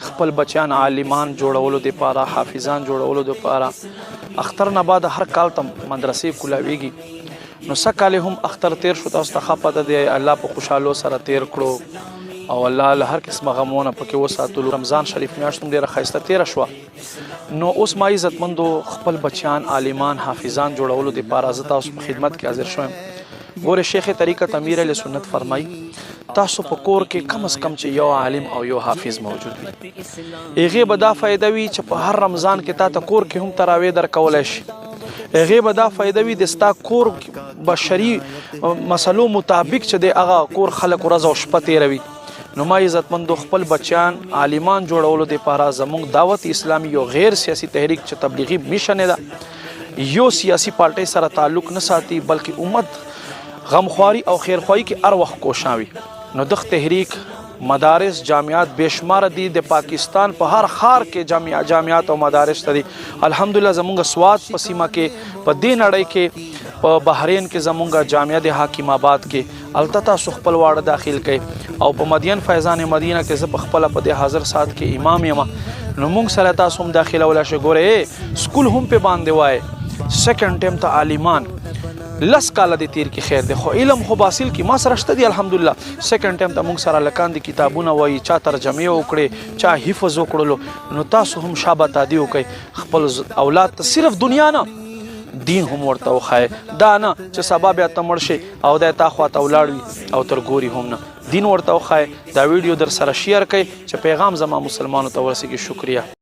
خپل بچیان عالمان جوړولو دپاره حافظان جوړولو دپاره اختر نه بعد هر کال ته مدرسې کولاویږي نو څه کال هم اختر تیر شو تاسو ته ښه پته دی الله په خوشحالو سره تیر کړو او الله له هر قسمه غمونه پکې وساتلو. رمضان شریف میاشت هم ډېره ښایسته تیره شوه نو اوس ما عزتمندو خپل بچیان عالمان حافظان جوړولو دپاره زه تاسو په خدمت کې حاضر شویم. ګوره شیخ طریقت امیر علیه سنت فرمایي تاسو په کور کې کم از کم چې یو عالم او یو حافظ موجود وي هغې به دا فایده وي چې په هر رمضان کې تا ته کور کې هم تراویح درکولی شي. هغې به دا فایده وي د ستا کور به شرعي مسلو مطابق چې دی هغه کور خلک ورځ او شپه تیروي. نو ما عزتمندو خپل بچیان عالمان جوړولو دپاره زموږ دعوت اسلامي یو غیر سیاسي تحریک چې تبلیغي میشن ده یو سیاسي پارټۍ سره تعلق نه ساتي بلکې امت غمخواری او خیرخواهی کې هر وخت کوشاں وي. نو دغ تحریک مدارس جامعات بشمار دي د پاکستان په هر ښار کې جامعات او مدارس ته دي. الحمدلله زمونږ سوات په سیمه کې په دې نړۍ کې په بحرین کې زمونږ جامعه د حاکم آباد کې هلته تاسو خپل واړه داخل کړئ او په مدین فیضان مدینه کې زه په خپله په دې حاضر سات کې امام یم نو موږ سره تاسو هم داخلولی شئ. ګورئ سکول هم پې باندې وایي سیکنډ ټیم ته عالمان لس کاله د تیر کې خیر دی خو علم خو حاصل کی ما سره شته دی الحمدلله. سیکنډ ټیم ته موږ سره لکان د کتابونه وایي چا ترجمې وکړې چا حفظ وکړلو نو تاسو هم شابه تادي وکړئ خپل اولاد ته صرف دنیا نه دین هم ورته وښایئ دا نه چې سبا بیا ته مړ شي او دی تا خواته ولاړ وي او تر ګوري هم نه دین ورته وښایئ. دا ویډیو در سره شیر کړئ چې پیغام زما مسلمانو ته ورسیږي. شکریه.